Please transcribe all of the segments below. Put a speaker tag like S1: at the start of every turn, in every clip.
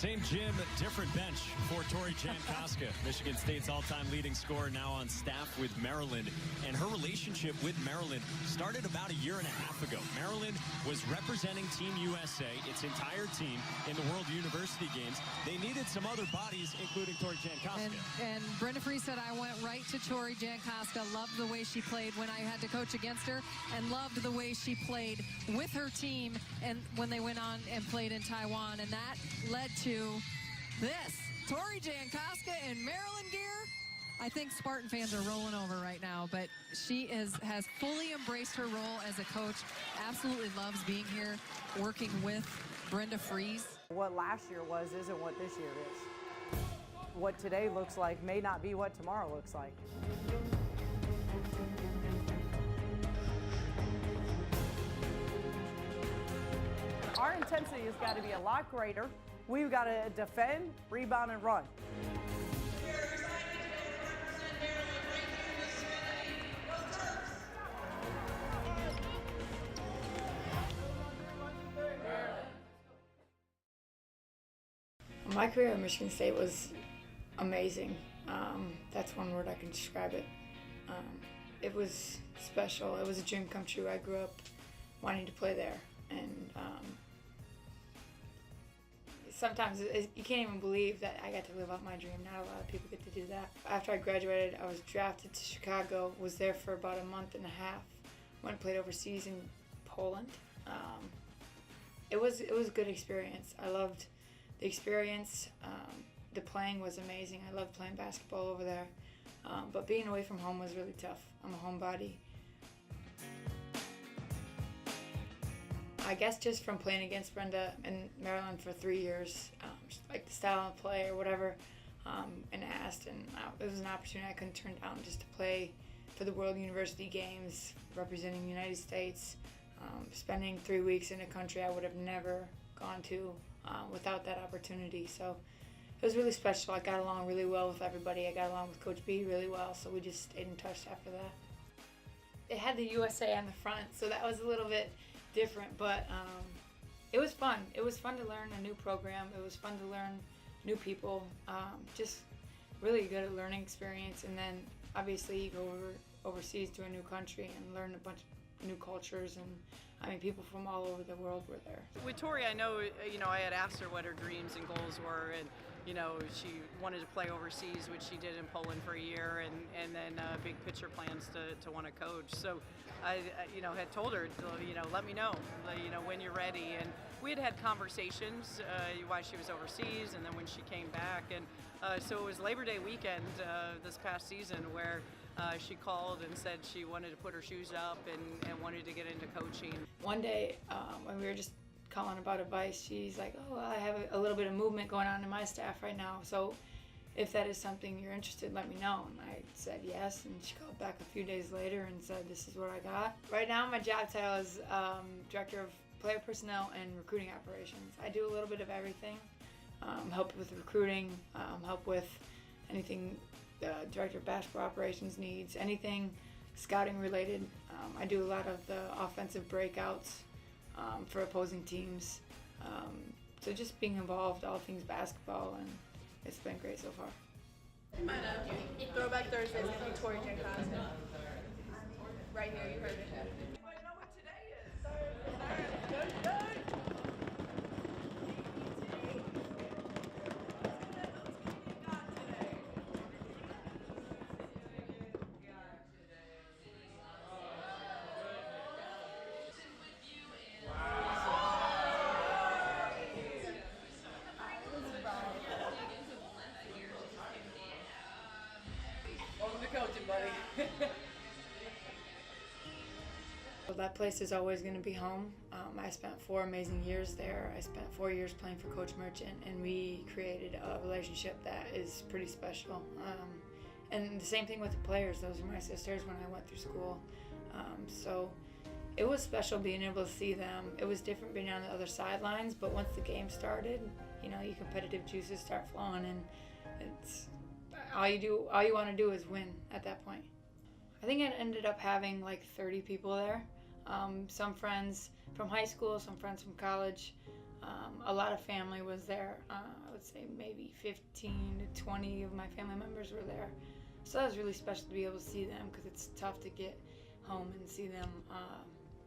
S1: Same gym, different bench for Tori Jankowska, Michigan State's all-time leading scorer, now on staff with Maryland. And her relationship with Maryland started about a year and a half ago. Maryland was representing Team USA, its entire team, in the World University Games. They needed some other bodies, including Tori Jankowska.
S2: And Brenda Frese said, I went right to Tori Jankowska, loved the way she played when I had to coach against her, and loved the way she played with her team and when they went on and played in Taiwan. And that led to this. Tori Jankowska in Maryland gear. I think Spartan fans are rolling over right now, but she has fully embraced her role as a coach. Absolutely loves being here, working with Brenda Frese.
S3: What last year was isn't what this year is. What today looks like may not be what tomorrow looks like. Our intensity has got to be a lot greater. We've got to defend, rebound, and run.
S4: My career at Michigan State was amazing. That's one word I can describe it. It was special. It was a dream come true. I grew up wanting to play there, and sometimes you can't even believe that I got to live out my dream. Not a lot of people get to do that. After I graduated, I was drafted to Chicago, was there for about a month and a half, went and played overseas in Poland. It was a good experience. I loved the experience. The playing was amazing. I loved playing basketball over there. But being away from home was really tough. I'm a homebody. I guess just from playing against Brenda in Maryland for 3 years, like the style of play or whatever, and asked, and it was an opportunity I couldn't turn down, just to play for the World University Games, representing the United States, spending 3 weeks in a country I would have never gone to without that opportunity. So it was really special. I got along really well with everybody. I got along with Coach B really well, so we just stayed in touch after that. It had the USA on the front, so that was a little bit different, but it was fun. It was fun to learn a new program. It was fun to learn new people. Just really good learning experience. And then obviously you go overseas to a new country and learn a bunch of new cultures, and I mean, people from all over the world were there.
S5: With Tori, I know, I had asked her what her dreams and goals were, and she wanted to play overseas, which she did in Poland for a year, and then big picture plans to want to coach. So I had told her, let me know, when you're ready. And we had conversations while she was overseas, and then when she came back. And so it was Labor Day weekend this past season where she called and said she wanted to put her shoes up and wanted to get into coaching. One day when we were just calling about advice, she's like, oh, I have a little bit of movement going on in my staff right now, so if that is something you're interested in, let me know. And I said yes, and she called back a few days later and said, this is what I got. Right now my job title is Director of Player Personnel and Recruiting Operations. I do a little bit of everything. Help with recruiting, help with anything the Director of Basketball Operations needs, anything scouting related. I do a lot of the offensive breakouts for opposing teams. So just being involved, all things basketball, and it's been great so far.
S6: I know. Throwback Thursday is going to be Tori Jankowska. Right here, you heard it. Anybody know what today is? Thursday. Welcome to coaching, buddy.
S4: Well, that place is always going to be home. I spent 4 amazing years there. I spent 4 years playing for Coach Merchant, and we created a relationship that is pretty special. And the same thing with the players. Those are my sisters when I went through school. So it was special being able to see them. It was different being on the other sidelines, but once the game started, your competitive juices start flowing, and it's all you want to do is win at that point. I think I ended up having like 30 people there. Some friends from high school, some friends from college, A lot of family was there. I would say maybe 15 to 20 of my family members were there. So that was really special to be able to see them, because it's tough to get home and see them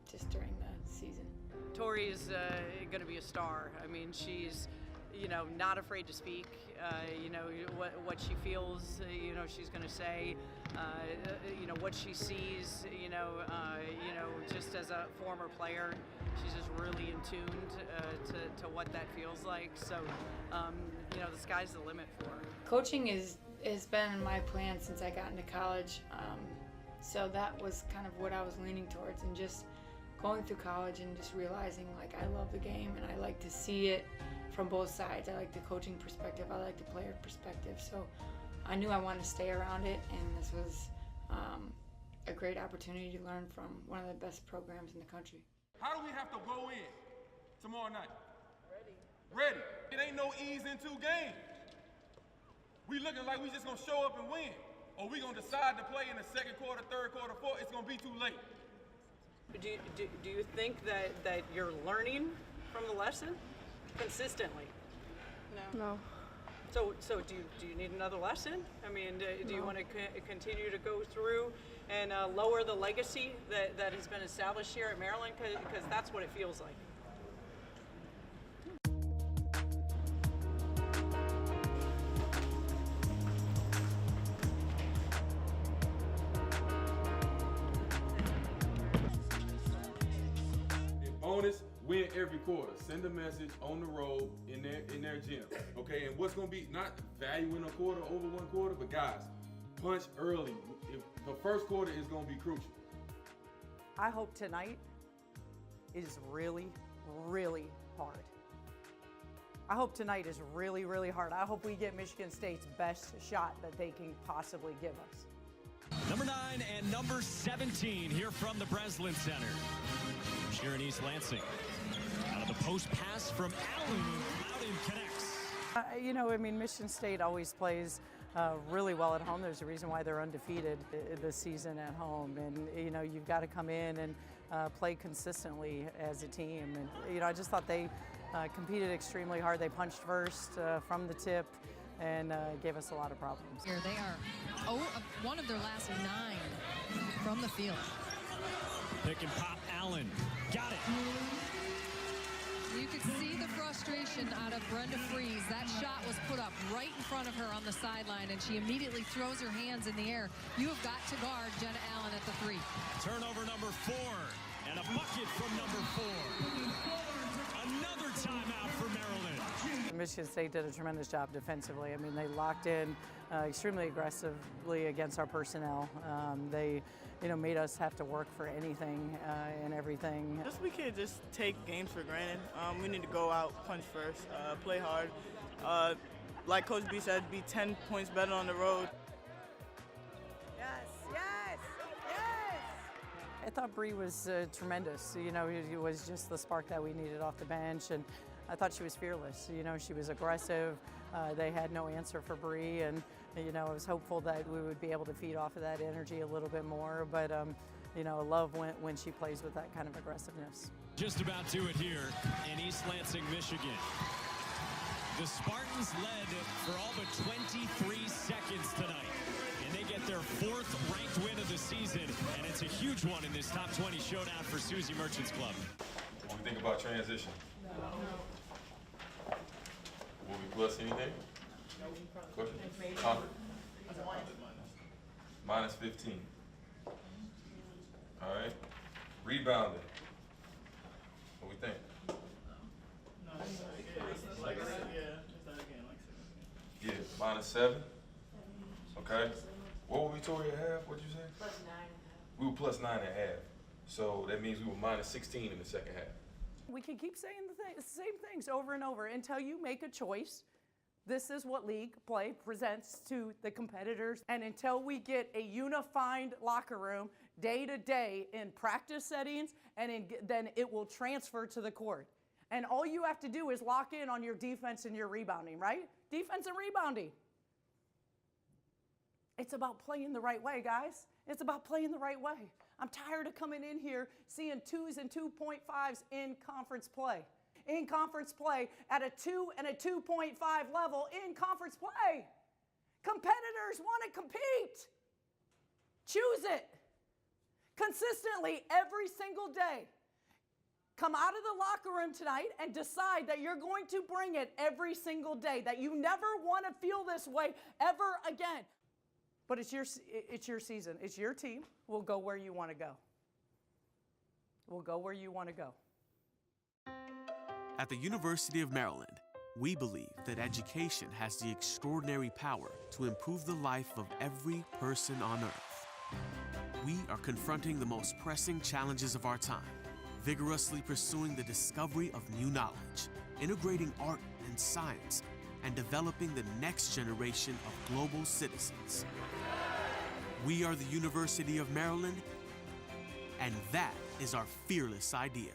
S4: just during the season.
S5: Tori is going to be a star. I mean, she's, not afraid to speak. What she feels, she's going to say. What she sees, just as a former player, she's just really in tune to what that feels like. So, the sky's the limit for her.
S4: Coaching has been my plan since I got into college. So that was kind of what I was leaning towards, and just going through college and just realizing, like, I love the game and I like to see it from both sides. I like the coaching perspective, I like the player perspective. So I knew I wanted to stay around it, and this was a great opportunity to learn from one of the best programs in the country.
S7: How do we have to go in tomorrow night? Ready. It ain't no ease in 2 games. We looking like we just gonna show up and win. Or we gonna decide to play in the second quarter, third quarter, fourth. It's gonna be too late.
S5: Do you think that you're learning from the lesson consistently?
S6: No.
S5: So do you need another lesson? I mean, do you want to continue to go through and lower the legacy that has been established here at Maryland? Because that's what it feels like.
S7: Bonus, win every quarter. Send a message on the road in their gym. Okay, and what's gonna be not valuing a quarter over 1 quarter, but guys, punch early. If the first quarter is gonna be crucial.
S3: I hope tonight is really, really hard. I hope tonight is really, really hard. I hope we get Michigan State's best shot that they can possibly give us.
S1: Number 9 and number 17 here from the Breslin Center. Here in East Lansing. Out of the post pass from Allen, Loudon connects.
S3: Michigan State always plays really well at home. There's a reason why they're undefeated this season at home. And, you've got to come in and play consistently as a team. And, I just thought they competed extremely hard. They punched first from the tip and gave us a lot of problems.
S2: Here they are. One of their last 9 from the field.
S1: Pick and pop Allen. Got it.
S2: You could see the frustration out of Brenda Frese. That shot was put up right in front of her on the sideline, and she immediately throws her hands in the air. You have got to guard Jenna Allen at the 3.
S1: Turnover number 4, and a bucket from number 4. Another timeout for Maryland.
S3: Michigan State did a tremendous job defensively. They locked in extremely aggressively against our personnel. They made us have to work for anything and everything.
S8: We can't just take games for granted. We need to go out, punch first, play hard. Like Coach B said, be 10 points better on the road.
S3: Yes. I thought Bree was tremendous. It was just the spark that we needed off the bench, and I thought she was fearless. She was aggressive. They had no answer for Bree, and I was hopeful that we would be able to feed off of that energy a little bit more. But I love when she plays with that kind of aggressiveness.
S1: Just about do it here in East Lansing, Michigan. The Spartans led for all but 23 seconds tonight. And they get their 4th ranked win of the season, and it's a huge one in this top 20 showdown for Susie Merchant's club.
S7: What do you think about transition? No. Will we plus anything? Question? Minus 15. All right. Rebounding. What we think? Yeah, minus 7. Okay. What were we told at half? What'd you say?
S4: +9.5.
S7: We were +9 at half. So that means we were minus 16 in the second half.
S3: We can keep saying the same things over and over until you make a choice. This is what league play presents to the competitors. And until we get a unified locker room day to day in practice settings, and then it will transfer to the court. And all you have to do is lock in on your defense and your rebounding, right? Defense and rebounding. It's about playing the right way, guys. It's about playing the right way. I'm tired of coming in here seeing 2s and 2.5s in conference play. in conference play at a 2 and a 2.5 level in conference play. Competitors want to compete. Choose it. Consistently every single day. Come out of the locker room tonight and decide that you're going to bring it every single day, that you never want to feel this way ever again. But it's your season. It's your team. We'll go where you want to go. We'll go where you want to go.
S9: At the University of Maryland, we believe that education has the extraordinary power to improve the life of every person on earth. We are confronting the most pressing challenges of our time, vigorously pursuing the discovery of new knowledge, integrating art and science, and developing the next generation of global citizens. We are the University of Maryland, and that is our fearless idea.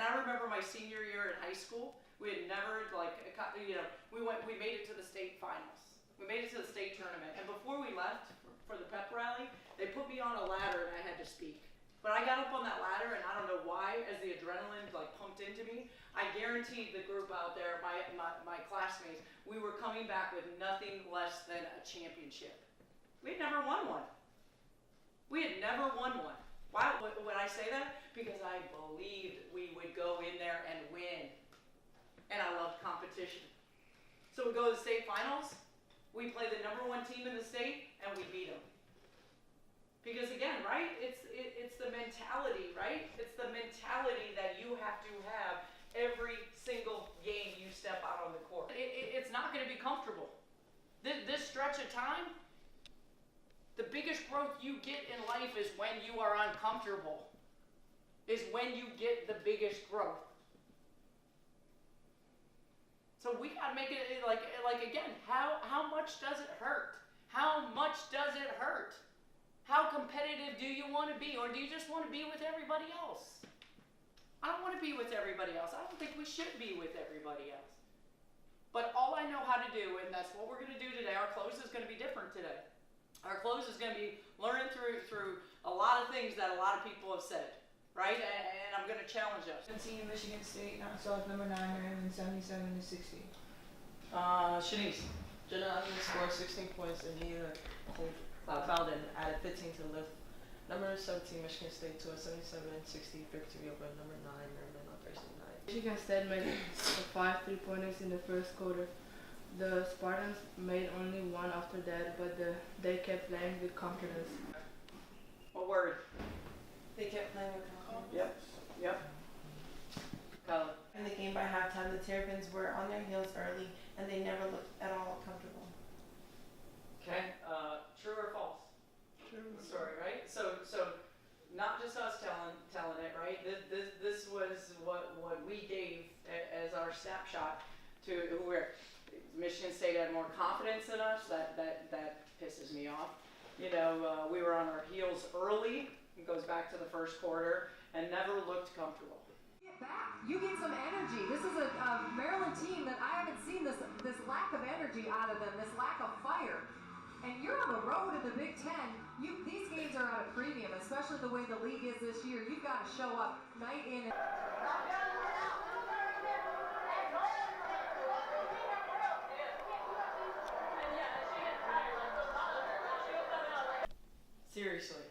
S5: And I remember my senior year in high school, we had never, we made it to the state finals. We made it to the state tournament. And before we left for the pep rally, they put me on a ladder and I had to speak. But I got up on that ladder and I don't know why, as the adrenaline pumped into me, I guaranteed the group out there, my classmates, we were coming back with nothing less than a championship. We had never won one. We had never won one. Why would I say that? Because I believed we would go in there and win. And I loved competition. So we go to the state finals, we play the #1 team in the state, and we beat them. Because again, right, it's the mentality, right? It's the mentality that you have to have every single game you step out on the court. It's not going to be comfortable. This stretch of time, the biggest growth you get in life is when you are uncomfortable, is when you get the biggest growth. So we got to make it like again, how much does it hurt? How much does it hurt? How competitive do you want to be, or do you just want to be with everybody else? I don't want to be with everybody else. I don't think we should be with everybody else. But all I know how to do, and that's what we're going to do today, our close is going to be different today. Our close is going to be learning through a lot of things that a lot of people have said, right? And I'm going to challenge us.
S10: 17 Michigan State, not South number 9, Maryland 77-60.
S5: Shanice.
S10: Jenna scored 16 points and he fouled and added 15 to the lift. Number 17 Michigan State to a 77-60 victory over number 9 Maryland on Thursday night.
S6: Michigan State made 5 3-pointers in the first quarter. The Spartans made only one after that, but they kept playing with confidence.
S5: What word?
S10: They kept playing with confidence.
S5: Yep. Colin.
S10: In the game by halftime, the Terrapins were on their heels early and they never looked at all comfortable.
S5: Okay. True or false?
S6: True.
S5: Story, right? So not just us telling it, right? This was what we gave as our snapshot to where Michigan State had more confidence in us. That pisses me off. We were on our heels early. It goes back to the first quarter and never looked comfortable.
S2: Get back. You get some energy. This is a Maryland team that I haven't seen this lack of energy out of them, this lack of fire. And you're on the road in the Big Ten. These games are at a premium, especially the way the league is this year. You've got to show up night in and
S5: Seriously.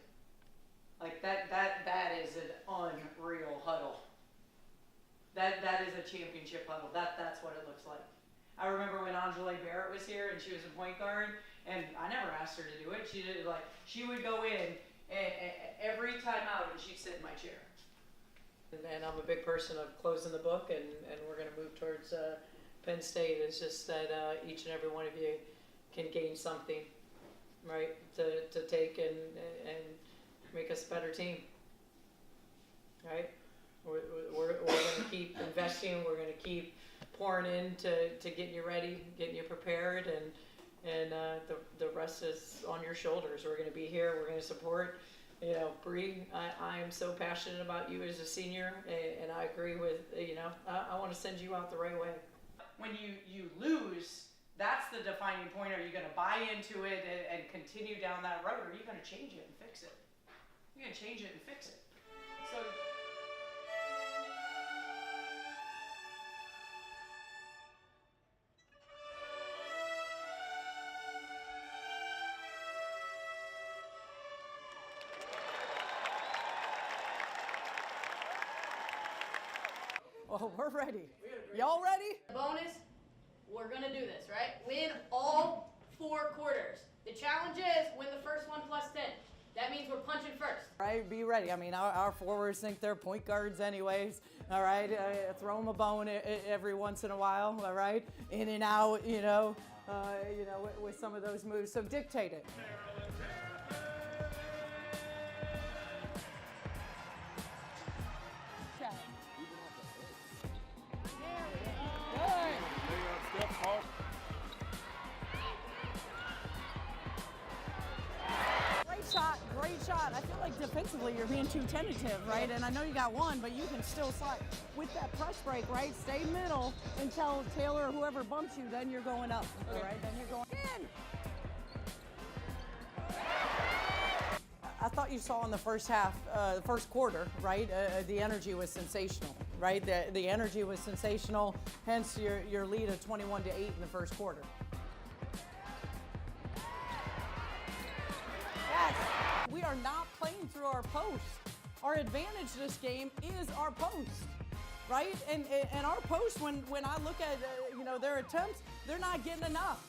S5: That is an unreal huddle. championship huddle. That's what it looks like. I remember when Angela Barrett was here and she was a point guard, and I never asked her to do it. She would go in every time out and she'd sit in my chair. And I'm a big person of closing the book, and we're going to move towards Penn State. It's just that each and every one of you can gain something, right, to take and make us a better team, right? We're going to keep investing. We're going to keep pouring in to getting you ready, getting you prepared, and the rest is on your shoulders. We're going to be here. We're going to support. You know, Bree, I am so passionate about you as a senior, and I agree with, I want to send you out the right way. When you lose, that's the defining point. Are you going to buy into it and continue down that road, or are you going to change it and fix it? You're going to change it and fix it. So.
S3: Well, we're ready. Y'all ready?
S6: Bonus, we're going to do this, right? Win all 4 quarters. The challenge is win the first one plus 10. That means we're punching first.
S3: Right, be ready. I mean, our forwards think they're point guards anyways, all right? Throw them a bone every once in a while, all right? In and out, with some of those moves. So dictate it. Great shot. I feel like defensively you're being too tentative, right? And I know you got one, but you can still slide. With that press break, right? Stay middle until Taylor or whoever bumps you, then you're going up, all right? Then you're going in. I thought you saw in the first half, the first quarter, right? The energy was sensational, right? The energy was sensational, hence your lead of 21-8 in the first quarter. We are not playing through our post. Our advantage this game is our post, right? And our post, when I look at their attempts, they're not getting enough.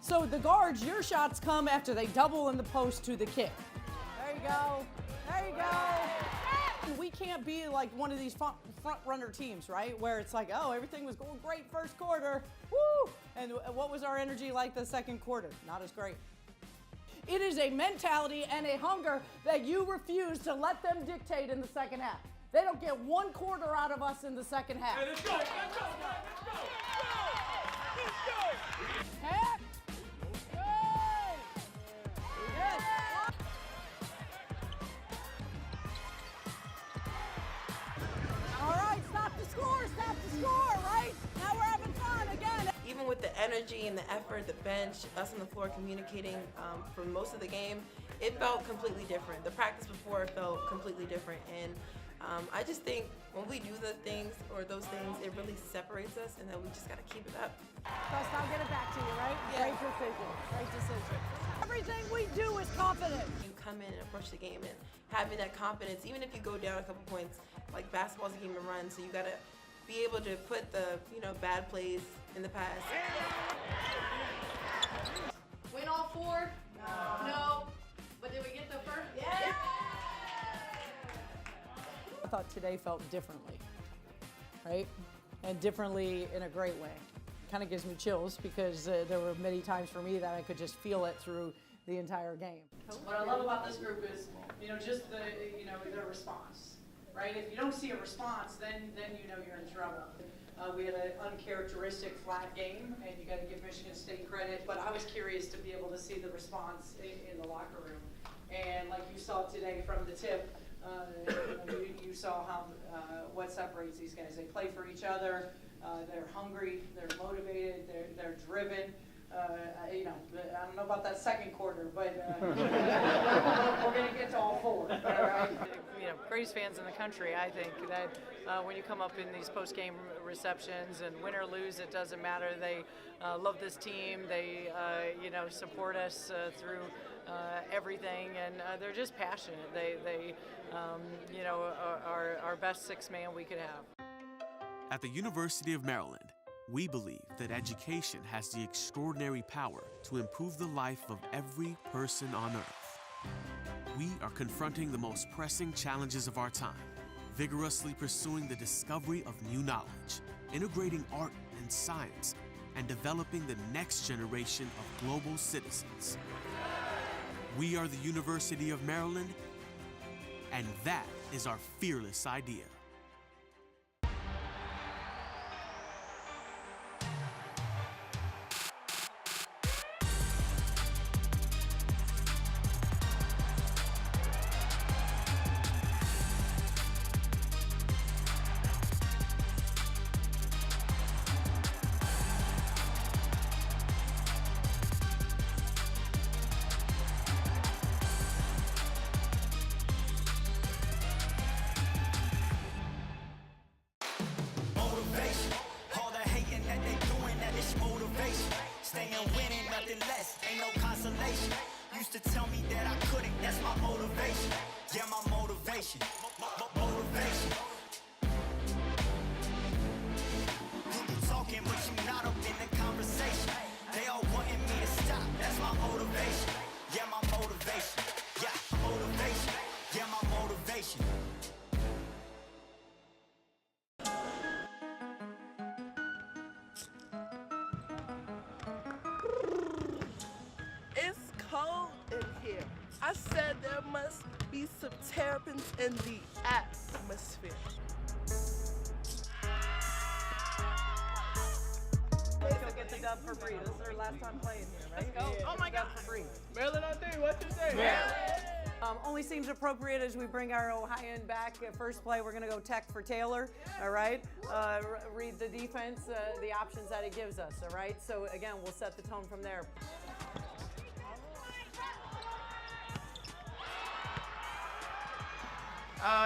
S3: So the guards, your shots come after they double in the post to the kick. There you go. There you go. We can't be like one of these front runner teams, right? Where it's like, oh, everything was going great first quarter, woo! And what was our energy like the second quarter? Not as great. It is a mentality and a hunger that you refuse to let them dictate in the second half. They don't get 1 quarter out of us in the second half.
S7: Hey, let's go, let's go, let's go, let's go!
S3: Half. Yes. All right, stop the score, right? Now we're having fun again.
S10: Even with the energy and the effort, the bench, us on the floor communicating for most of the game, it felt completely different. The practice before felt completely different, and I just think when we do those things, it really separates us, and then we just got to keep it up.
S3: Trust, I'll get it back to you, right? Yeah. Great decision. Everything we do is confident.
S10: You come in and approach the game and having that confidence, even if you go down a couple points, like basketball's a game of runs, so you got to be able to put the bad plays in the past.
S6: Win all 4? No. But did we get the first? Yeah.
S3: I thought today felt differently, right? And differently in a great way. Kind of gives me chills because there were many times for me that I could just feel it through the entire game.
S5: What I love about this group is, just their response, right? If you don't see a response, then you're in trouble. We had an uncharacteristic flat game, and you got to give Michigan State credit. But I was curious to be able to see the response in the locker room, and like you saw today from the tip, you saw how what separates these guys. They play for each other. They're hungry. They're motivated. They're driven. I don't know about that second quarter, but we're going to get to all 4. All right? Greatest fans in the country, I think, that when you come up in these post-game receptions and win or lose, it doesn't matter. They love this team. They, support us through everything, and they're just passionate. They are our best 6-man we could have.
S9: At the University of Maryland, we believe that education has the extraordinary power to improve the life of every person on earth. We are confronting the most pressing challenges of our time, vigorously pursuing the discovery of new knowledge, integrating art and science, and developing the next generation of global citizens. We are the University of Maryland, and that is our fearless idea.
S11: It's cold in here. I said there must be some terrapins in the atmosphere.
S3: Let's go get the dub for Bree. This is her last time playing here, right?
S11: Let's go.
S3: Yeah,
S11: Oh my God.
S3: for Bree.
S11: Maryland on three. What you say?
S3: Only seems appropriate as we bring our Ohioan back. First play, we're going to go tech for Taylor, all right? Read the defense, the options that it gives us, all right? So, again, we'll set the tone from there.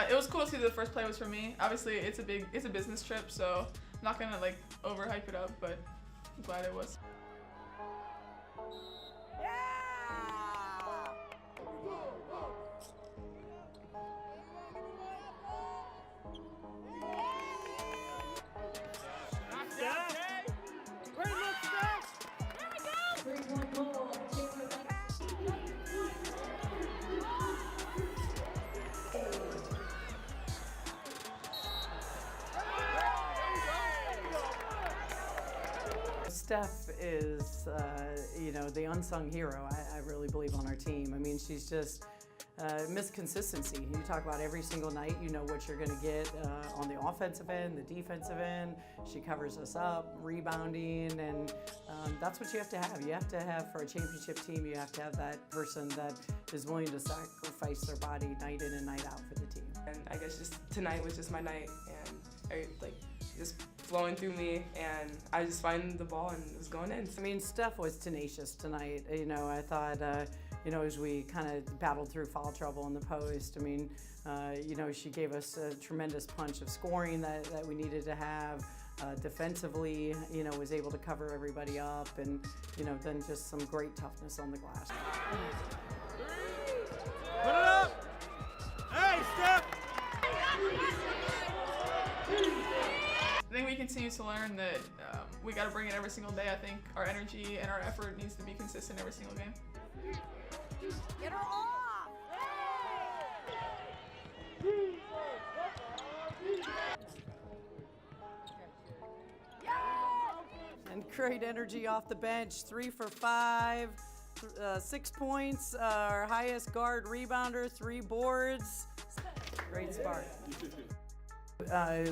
S12: It was cool to see the first play was for me. Obviously, it's a business trip, so I'm not gonna like overhype it up, but I'm glad it was.
S3: Steph is, the unsung hero, I really believe, on our team. I mean, she's just missed consistency. You talk about every single night, you know what you're going to get on the offensive end, the defensive end. She covers us up, rebounding, and that's what you have to have. You have to have, for a championship team, you have to have that person that is willing to sacrifice their body night in and night out for the team.
S13: And I guess just tonight was just my night, and just flowing through me, and I just find the ball and it was going in.
S3: I mean, Steph was tenacious tonight. I thought, as we kind of battled through foul trouble in the post, I mean, she gave us a tremendous punch of scoring that we needed to have. Defensively, was able to cover everybody up, and, then just some great toughness on the glass.
S7: Put it up! Hey, Steph!
S12: I think we continue to learn that we got to bring it every single day. I think our energy and our effort needs to be consistent every single game.
S2: Get her off!
S3: And great energy off the bench, 3 for 5, 6 points, our highest guard rebounder, 3 boards. Great spark.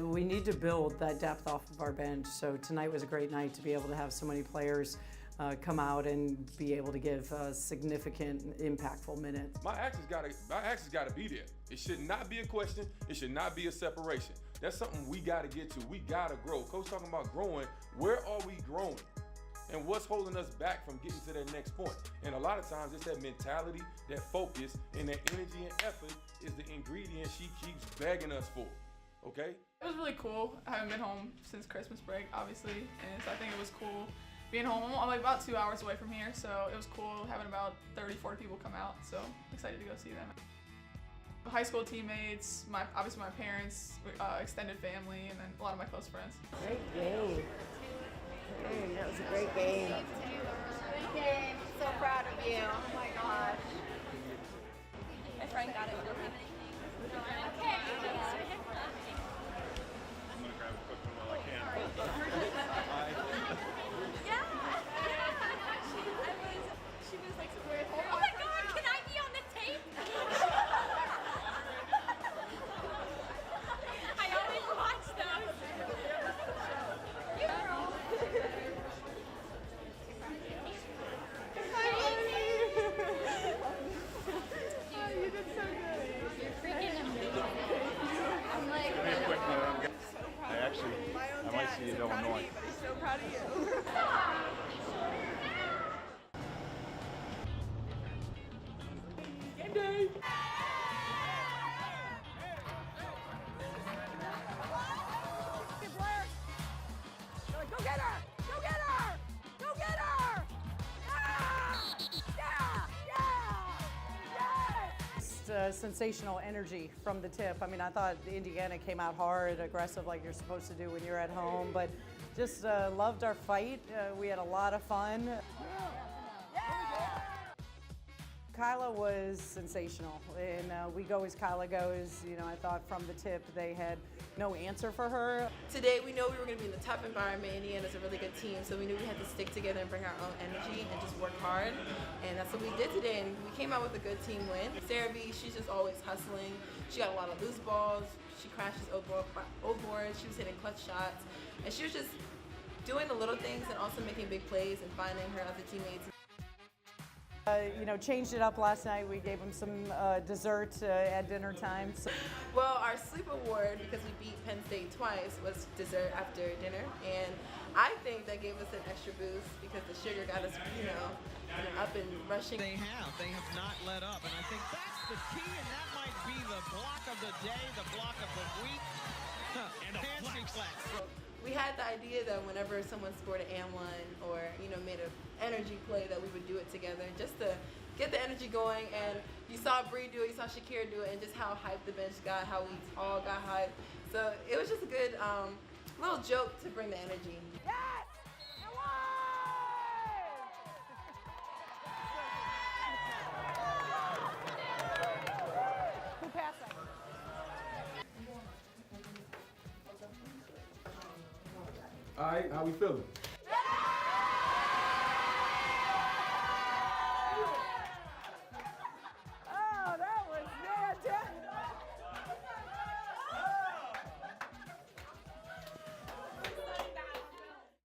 S3: We need to build that depth off of our bench, so tonight was a great night to be able to have so many players come out and be able to give significant, impactful minutes.
S7: My actions gotta be there. It should not be a question. It should not be a separation. That's something we gotta get to. We gotta grow. Coach talking about growing. Where are we growing? And what's holding us back from getting to that next point? And a lot of times it's that mentality, that focus, and that energy and effort is the ingredient she keeps begging us for. Okay?
S12: It was really cool. I haven't been home since Christmas break, obviously, and so I think it was cool being home. I'm like about 2 hours away from here, so it was cool having about 30, 40 people come out, so I'm excited to go see them. high school teammates, obviously my parents, extended family, and then a lot of my close friends.
S14: Great game. That was a great game.
S6: Great game. So proud of you. Oh my gosh. My friend got it for me. Okay.
S7: I'm gonna grab a quick one while I can.
S6: Yeah. She was like, oh my God, can I be on the tape? I always watch those.
S14: You did so good.
S6: You're freaking amazing. I'm like,
S7: Give me a quick minute. I might see you in Illinois.
S14: He's so proud of you. Game day. Go get her! Go get her! Go get her!
S3: Just sensational energy from the tip. I mean, I thought Indiana came out hard, aggressive like you're supposed to do when you're at home, but just loved our fight. We had a lot of fun. Kyla was sensational, and we go as Kyla goes. You know, I thought from the tip they had no answer for her.
S10: Today we know we were going to be in the tough environment. Indiana's a really good team, so we knew we had to stick together and bring our own energy and just work hard. And that's what we did today, and we came out with a good team win. Sarah B, she's just always hustling. She got a lot of loose balls. She crashes old boards. She was hitting clutch shots, and she was just doing the little things and also making big plays and finding her other teammates.
S3: You know, changed it up last night. We gave them some dessert at dinner time. So.
S10: Well, our sleep award, because we beat Penn State twice, was dessert after dinner, and I think that gave us an extra boost because the sugar got us, you know, up and rushing.
S15: They have not let up, and I think that's the key, and that might be the block of the day, the block of the week. And a handshake flex.
S10: We had the idea that whenever someone scored an and one or, you know, made an energy play, that we would do it together just to get the energy going. And you saw Bree do it, you saw Shakira do it, and just how hyped the bench got, how we all got hyped. So it was just a good little joke to bring the energy.
S14: Yes! Who passed that?
S7: All right, how we feeling?